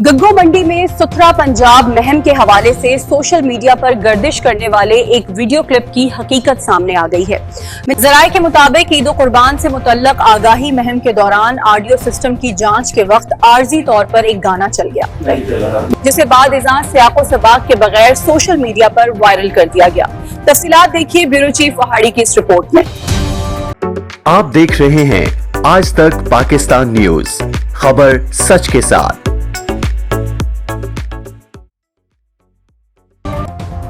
गग्गो मंडी में सुथरा पंजाब मुहिम के हवाले से सोशल मीडिया पर गर्दिश करने वाले एक वीडियो क्लिप की हकीकत सामने आ गई है। ज़राए के मुताबिक ईद कुर्बान से मुतल्लक आगाही मुहिम के दौरान ऑडियो सिस्टम की जांच के वक्त आर्जी तौर पर एक गाना चल गया, जिसे बाद इज़ां सियाको सबाक के बगैर सोशल मीडिया पर वायरल कर दिया गया। तफसीलात देखिए ब्यूरो चीफ पहाड़ी की इस रिपोर्ट में। आप देख रहे हैं आज तक पाकिस्तान न्यूज, खबर सच के साथ।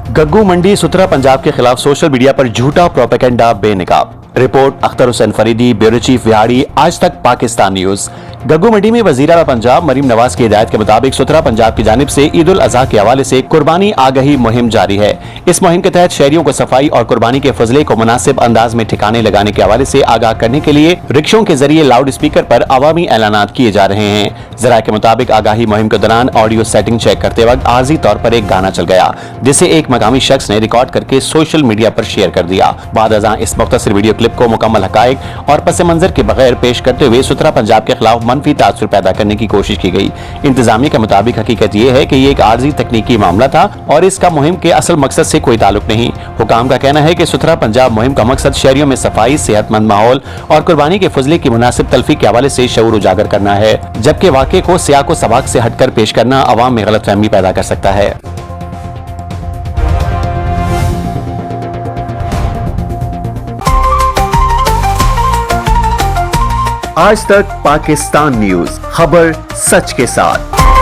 गग्गू मंडी सुथरा पंजाब के खिलाफ सोशल मीडिया पर झूठा प्रोपेगेंडा बेनकाब। Report Akhtar Hussain Faridi, bureau chief Vehari, आज तक पाकिस्तान न्यूज। गग्गू मंडी में वजीर आला पंजाब मरीम नवाज की हिदायत के मुताबिक सुथरा पंजाब की जानिब से ईद उल अजहा के हवाले से कुर्बानी आगही मुहिम जारी है। इस मुहिम के तहत शहरियों को सफाई और कुर्बानी के फजले को मुनासिब अंदाज में ठिकाने लगाने के हवाले से आगाह करने के लिए रिक्शों के जरिए लाउड स्पीकर पर अवामी ऐलानात किए जा रहे हैं। ज़राए के मुताबिक आगाही मुहिम के दौरान ऑडियो सेटिंग चेक करते वक्त आर्जी तौर पर एक गाना चल गया, जिसे एक मकामी शख्स ने रिकॉर्ड करके सोशल मीडिया पर शेयर कर दिया। बाद अज़ां इस मुख्तसर वीडियो क्लिप को मुकम्मल हकायक और पस मंजर के बगैर पेश करते हुए सुथरा पंजाब के खिलाफ मनफी तासुर पैदा करने की कोशिश की गई। इंतजामिया के मुताबिक हकीकत यह है कि ये एक आर्जी तकनीकी मामला था और इसका मुहिम के असल मकसद से कोई ताल्लुक नहीं। हुकाम का कहना है कि सुथरा पंजाब मुहिम का मकसद शहरियों में सफाई, सेहतमंद माहौल और कुर्बानी के फजले की मुनासिब तलफी के हवाले से शऊर उजागर करना है, जबकि वाक़े को सियाको सबाक से हटकर पेश करना अवाम में गलतफहमी पैदा कर सकता है। आज तक पाकिस्तान न्यूज, खबर सच के साथ।